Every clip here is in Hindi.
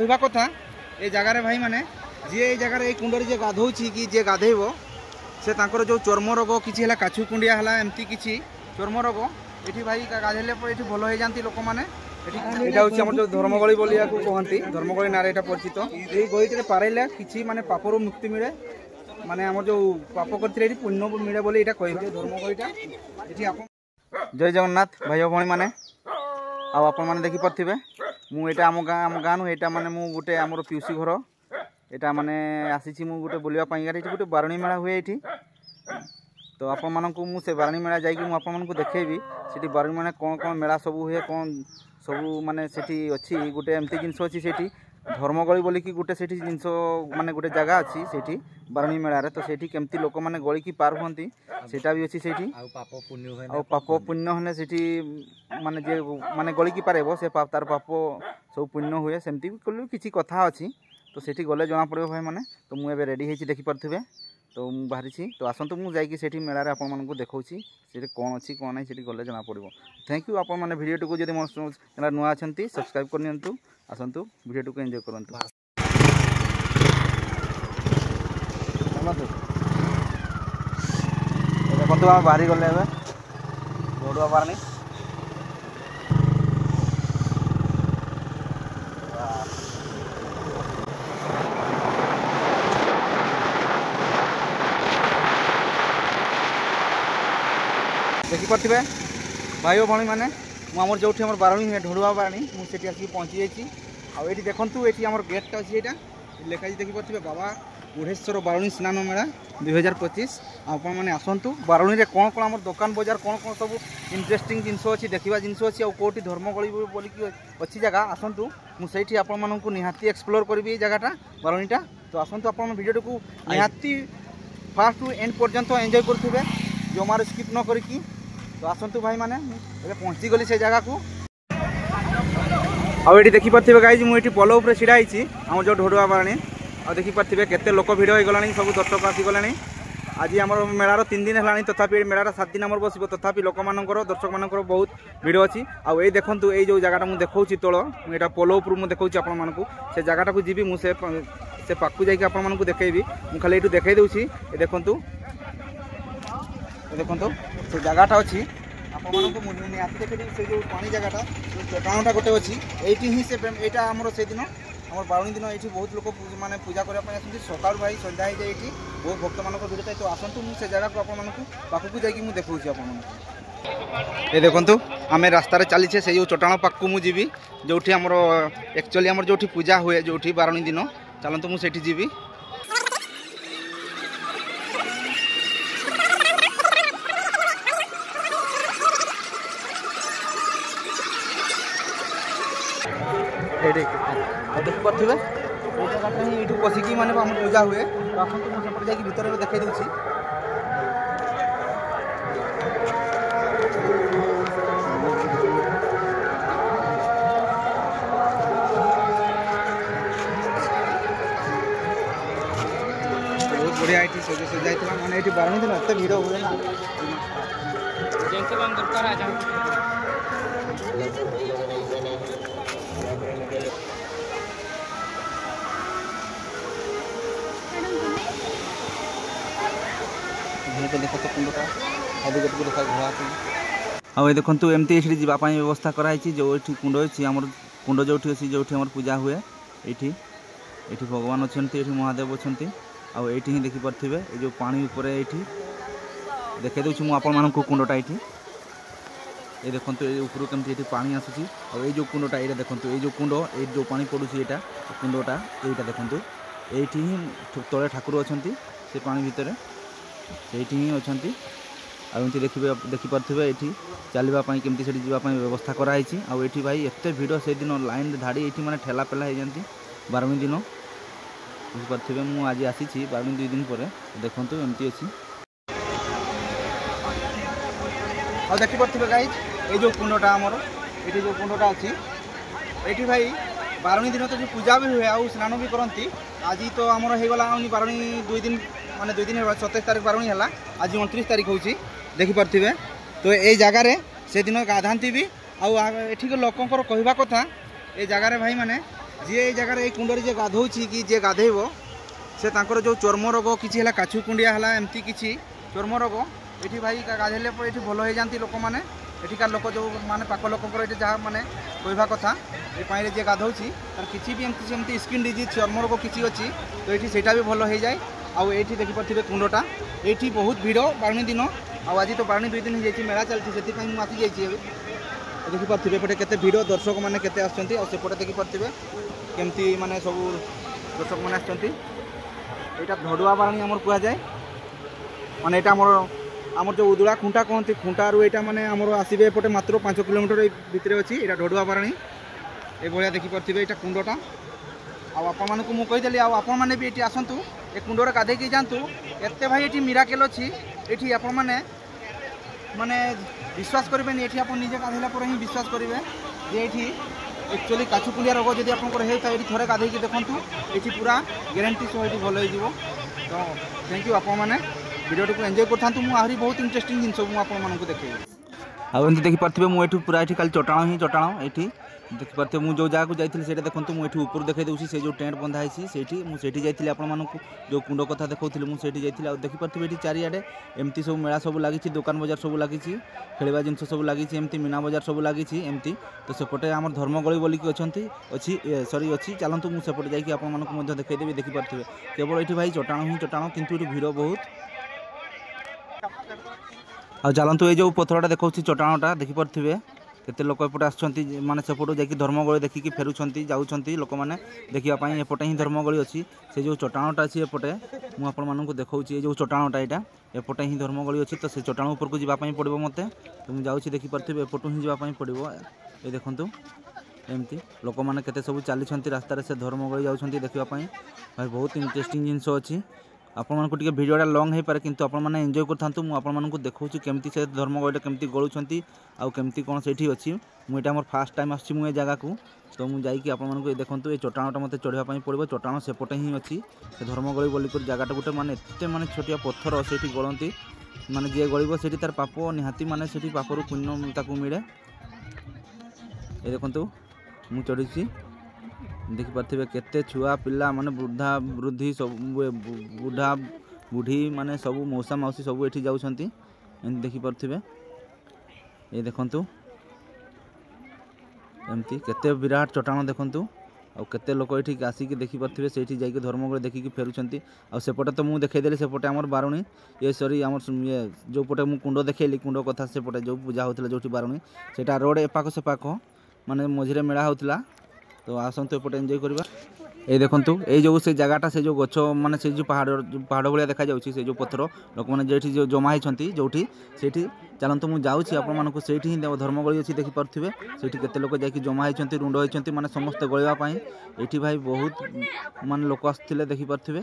कहवा कथा ए जगार भाई माने जी ए जगार ए कुंडरी जे गाधौछि कि जे गाधेइबो से तांकर जो चर्म रोग किछि हला काछु कुंडिया हला एमती किछि चर्म रोग एठी भाई गाधेले पर एठी भलो हो जानती लोक माने एठी एटा होछि हमर जो धर्मगळी बोलिया को कहंती धर्मगळी नारे एटा परिचित ए गळीटे पारेला किछि माने पापरो मुक्ति मिले माने हमर जो पाप करथिले एठी पुण्य मिले बोली एटा कहबे धर्मगळीटा एठी आपण जय जगन्नाथ भाई भणी माने आ आपण माने देखि परथिबे मु एटा आम गाँ नु एटा माने मु गुटे हमर पिउसी घर एटा माने आसीछि मु गुटे बोलिया पई गारे गुटे बारणी मेला हुए एठी तो आपण मानकु मु से बारणी मेला जाई कि मु आपण मानकु देखेबी सेठी बारणी मेला कोन कोन मेला सब हुए कोन सब माने सेठी अछि गुटे एमती जिंस अछि सेठी धर्मगळी बोली कि गुटे सेठी जिंस माने गुटे जगह अछि सेठी बारणी मेला रे तो सेठी केमती लोक माने गळी की पार होंती सेटा भी अछि सेठी आ पाप पुण्य हने सेठी माने जे माने गळी की पारेबो से पाप तार पाप सब पुण्य हुए सेमती किछि कथा अछि तो सेठी गले जना पड़ो भाई माने तो मु एबे रेडी हेछि देखि परथिबे तो मु बाहरी छी तो आसंतु मु जाई कि सेठी मेला रे आपन मानकु देखौछि सेठी कोन अछि कोन नै सेठी गले जना पड़िबो थैंक यू आपन माने वीडियो टुकु जदि मोर चैनल नुआ अछंती सब्सक्राइब करनियंतु आसंतु वीडियो टुकु एन्जॉय करंतु चलतु देखंतु हम बाहरी गले एबे रोडवा पारनी देखि पार्थिबे भाई भणी माने मुझे जो बारणी है ढोड़ुआ बारणी मुझे आसिक पहुँची जाइए आठी देखूँ ये आम गेटा अच्छी यहाँ लिखा देखी पार्थिबे बाबा बुढ़ेश्वर बारणी स्नान मेला 2025 आपण मैंने आसतु बारणी में कौन कौन आम दुकान बजार कौन कौन सब इंटरेस्टिंग जिनस अच्छी देखा जिनस अच्छी आउटी धर्मगळी बोलिकी अच्छी जगह आसतु मुझे आपण मानक निहाती एक्सप्लोर करी जगहटा बारणीटा तो आसतु आप वीडियो को निहाती फास्ट टू एंड पर्यंत एंजॉय करेंगे जो मार स्किप न करी तो आसतु भाई माने पहुँची गली से जगह को आउ देखी पार्थिबे गाइज मुझे पोल उपर छिड़ा आम जो ढोड़ुआ बारणी आ देखी पार्थिबे केते लोक भिड़ हो गलानी सब दर्शक आसीगलानी आज आम मेलार 3 दिन है तथापि मेलार 7 दिन आम बस तथापि लोक मानकर दर्शक मानकर बहुत भिड़ अच्छी आउ देखूँ ये जो जगह मुझे देखा तोल मुझे पोल उपर मुझे देखा आपण से जगह को जी मुझे पाखु जाकि आपण देखेबी मुझे खाली ये देखई दूसरी देखूँ देखो से जगहटा अच्छी आपको देखे से जो पानी जगहटा चटाणटा गोटे अच्छी ही से यहाँ आमर से दिन आम बारणी दिन ये बहुत लोग माने पूजा करने आसती सकाल भाई सन्ध्या हो जाए बहुत भक्त मान भिड़ थाए तो आसतु मुझे जगह को पाखक जाकि देखा आप देखु आम रास्तार चलीचे से जो चटाण पाखक मुझे जो आमर एक्चुअली आमर जो पूजा हुए जो बारणी दिन चलतु मुझे जी देखी पार्थे ये पशिकी माने आम पूजा हुए आसतु जाकि भितर देखई दूसरी बहुत बढ़िया ये सजा मैंने ये बारणी दिन एत भिड़ हुए ना देखो तो कुंडटा देखा घोड़ा आ देखु एमती ये जावाई व्यवस्था कराई जो कुंड अच्छी आम कुंड जो अच्छी जो पूजा हुए ये भगवान अच्छा ये महादेव अच्छा आउ ये देखी पार्थे ये जो पानी उपर ये देखई दूसरी मुझे कुंडटा ये देखो ये ऊपर कमी पानी आसूसी और ये जो कुंडटा ये देखो ये जो कुंड ये जो पानी पड़ूसी यहाँ कुंडटा यहीटा देखो ये तले ठाकुर अच्छा से पानी भितर से ही अच्छा आमती देखिपे ये चलवाई केमती से जावाई व्यवस्था कराई आठी भाई एत भिड़ से दिन लाइन धाड़ी ये मैंने ठेला पेला हो जाती बारणी दिन बुझीपारे मुझे आज आसी बारणी 2 दिन पर देखो एमती अच्छी और देखिपे गाइज ये जो कुंडटा आमर ये जो कुंडटा अच्छी ये भाई बारणी दिन तो जो पूजा भी हुए आउ स्नान भी करती आज तो आमर हो गला बारणी 2 दिन माने 2 दिन 27 तारीख बारणी है आज 29 तारीख हो देखिपे तो ये जगार से दिन गाधाती भी आठ लोक कहवा कथा ये जगार भाई माने जी ये जगार ये कुंड जे गाधो कि जे गाधेब से जो चर्म रोग किसी काछु कुंडिया है एमती किसी चर्म रोग ये भाई गाधेले ये भल हो जाती लोक मैंने एठिकार लोक जो माने पाख लोक जहाँ माने कहवा कथा ये पानी जे गाधो तार किसी भी एमती स्किन डिजीज चर्म रोग किसी अच्छी तो ये सेटा भी भल हो जाए। आउ ये देखिपे कुंडटा ये बहुत भिड़ बारणी दिन आज तो बारणी 2 दिन हो मेला चलती से आसी जाइए देखिपे एपटे केते भिड़ दर्शक मैंने केते आसछंती और सेपटे देखिपे केमती माने सब दर्शक मैंने आसछंती। एटा धड़ुआ बारणी आमर कह जाए माने एटा आमर जो उदुला खुंटा कहते खुंटारू यहाँ माने आमर आसबे एपटे मात्र 5 किलोमीटर भितर अच्छी यहाँ ढड़ुआ बारणी ये भाया देखिपे यहाँ कुंडटा आपण को मुझे आपण मैंने भी ये आसतु ए कुंडर गाधे जातु एत भाई ये मिराकेल अच्छी ये आपण मैंने माने विश्वास करेंगे ये आप निजे गाधेला पर ही विश्वास करेंगे ये एक्चुअली काछुकुलिया रोग जब आप थे गाधे देखूँ ये पूरा ग्यारंटी सह ये भल हो। तो थैंक यू आपण मैंने वीडियो को एंजॉय करता आहरी बहुत इंटरेस्टिंग जिन मुझे देखे आमती देखिपे मुझे पूरा ये खाली चटाण ही चटाण ये देखिपे मुझे जो जगह जाइए से देखो मुझे ऊपर देखा दूसरी से जो टेंट बंधा है मुझे जाइए आपण जो कुंड कथा देखा मुझे जाइए देखिपे ये चारिआडे एमती सब मेला सब लगी दुकान बजार सब लगी खेलवा जिन सब लगी एमती मीना बजार सब लगी एमती तो सेपटे आम धर्मगली बोलिकी अच्छी सरी अच्छी चलतु मुझे सेपटे जाकि आपको देखदेवी देखिपे केवल ये भाई चटाण ही चटाण किंतु ये भिड़ बहुत आ चलतु ये जो पथरटा देखा चटाणटा देखिपे केते लोक एपटे आसछंती माने सेपटू जाकि धर्मगली देखिकी फेरुछंती जाउछंती लोक माने देखिया पई एपटे ही धर्मगली अच्छी से जो चटाणटा अच्छी एपटे मु आपण मानकु देखौछि ये जो चटाणटा एटा एपटे ही धर्मगली अच्छी तो से चटाण ऊपर को जीवा पई पड़िबो मते तो मु जाउछि देखि परथिबे एपटू ही जीवा पई पड़िबो ए देखंतु एमती लोक माने केते सब चली रास्ता रे से धर्मगली जाउछंती देखिया पई भाई बहुत इंटरेस्टिंग जिंस अच्छी आपण मानकु टिके वीडियोटा लॉन्ग हे पारे किंतु आपण माने एंजॉय करथांतु मु आपण मानकु देखौछि केमती से धर्मगलीटा केमती गळुछंती आ केमती कोन सेठी अछि मु एटा हमर फर्स्ट टाइम आछि मु ए जगह को तो मु जाई कि आपण मानकु देखंतु ए चटाणटा मते चढ़िया पई पड़िबो चटाण सेपटे ही अछि से धर्मगली बोली कर जगहटा गुटे माने एते माने छोटिया पत्थर सेठी गळंती माने जे गळिबो सेठी तार पाप निहाती माने सेठी पापरु पुण्य ताकू मिले ए देखंतु मु चढ़िछि देखिपे केते छुआ पिला माने वृद्धा वृद्धि सब बुढ़ा बुढ़ी माने सब मौसा मौसी सब ये जाउछंती देखिपे ये देखंतु एमती केते विराट चटाण देखंतु आ केते लोक ये आसिक देखिपे से जाकि धर्मगली देखिकी फेरुछंती आ सेपटे तो मुझे देखईदेली सेपटे आमर बारुणी ये सरी आम ये जो पटे मु कुंड देखली कुंड कथा सेपटे जो पूजा होता जो बारुणी सेटा रोड एपाख सेपाख माने मझिरे मेला होता तो आसतु एपटे एंजॉय करवा ये देखंतु ये जो से जगहटा से जो गछ माने से जो पहाड़ भाया देखा जाउछि से जो पत्थर लोक माने जेठी जो जमा होइछंती जोठी सेठी चलंतु मु जाउछि आपण मानको सेठी ही धर्मगली अछि देखि परथिबे सेठी केते लोक जाकि जमा होइछंती रुंड होइछंती माने समस्त गळिवा पई एठी भाई बहुत माने लोक आस्थिले देखि परथिबे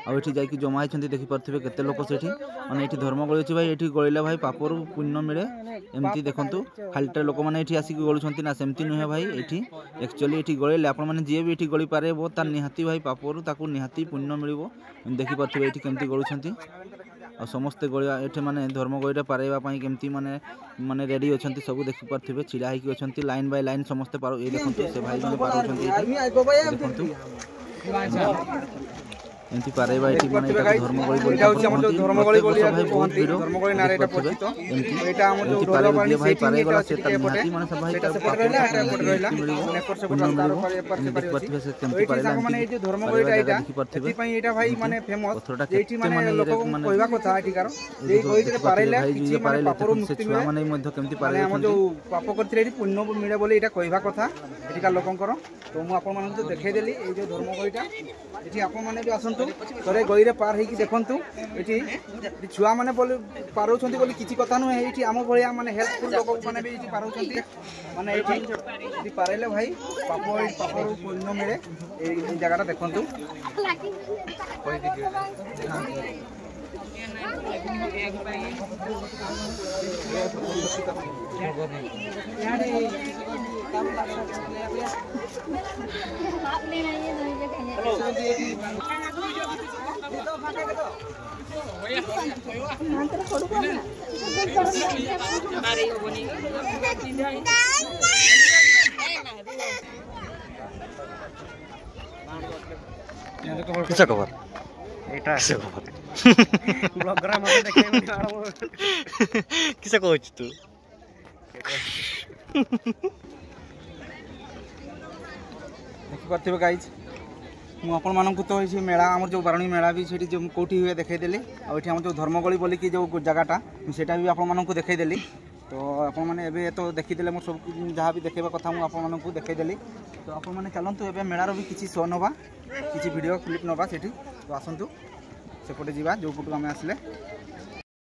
आ एठी जाकि जमा होइछंती देखि परथिबे केते लोक सेठी माने एठी धर्मगली अछि भाई एठी गळिले भाई पापरु पुण्य मिले एमती देखंतु खालिटा लोक माने एठी आसी गळुछंती ना सेमती नहे भाई एठी एक्चुअली एठी गळिले आपण माने जे भी एठी गळि पारे बो तार निहाती भाई पापरु ताकू निहाती पुण्य मिलिबो देखि परथिबे एठी केमती गळुछंती आ समस्ते गळिया एठी माने धर्मगलीटा पारेबा पई केमती माने माने रेडी अछंती सब देखि परथिबे छिडा हिकी अछंती लाइन बाय लाइन समस्ते पारो ए देखंतु से भाई माने पारोछंती देखंतु एंती पारेबा एठी माने धर्मगली बोली जाउछि हमर जो धर्मगली बोली धर्मगली नारेटा पछित एटा हमर जो धर्मगली भाई पारेगला से त निहाती माने सब भाई सेपट रहला नेपर से रास्ता पर से से केमती पारेला माने ए जो धर्मगलीटा एटा एति पई एटा भाई माने फेमस एठी माने लोक कहवा कथा एठी कार ए होइते पारेला किछि माने पापरो मुक्ति मिले माने मध्य केमती पारे हम जो पाप करथिले एठी पुण्य मिले बोली एटा कहवा कथा एठी का लोकंकर तो मु आपन माने देखाइ देली ए जो धर्मगलीटा एठी आपन माने भी आसन थे गईरे पार होगी देखु ये छुआ मैंने पारों बोली किसी कथा नुहे ये आम भाया माने हेल्पफुल लोक मैंने भी पारों माने ये पारे भाई पाप पापर पुण्य मिले ये जगह देखु किस खबर एटा किस खबर ब्लॉगर मते देखेबनी किस कहू तू ଦେଖିପାରୁଥିବେ ଗାଇଜ୍ ମୁଁ ଆପଣମାନଙ୍କୁ ତ ଏଇ ମେଳା ଆମର ଯେଉଁ ବାରୁଣୀ ମେଳା ବି ସେଠି ଯେଉଁ କେଉଁଠି ହୁଏ ଦେଖେଇଦେଲି ଆଉ ଏଠି ଆମର ଯେଉଁ ଧର୍ମଗଳି ବୋଲିକି ଯେଉଁ ଜାଗାଟା ମୁଁ ସେଇଟା ବି ଆପଣମାନଙ୍କୁ ଦେଖେଇଦେଲି ତ ଆପଣମାନେ ଏବେ ତ ଦେଖିଦେଲେ ମୋର ସବୁ ଯାହା ବି ଦେଖେଇବା କଥା ମୁଁ ଆପଣମାନଙ୍କୁ ଦେଖେଇଦେଲି ତ ଆପଣମାନେ ଚାଲନ୍ତୁ ଏବେ ମେଳାର ବି କିଛି ଶୋ ନେବା କିଛି ଭିଡ଼ିଓ କ୍ଲିପ୍ ନେବା ସେଠି ତ ଆସନ୍ତୁ ସେପଟେ ଯିବା ଯେଉଁ ପଟୁ ଆମେ ଆସିଲେ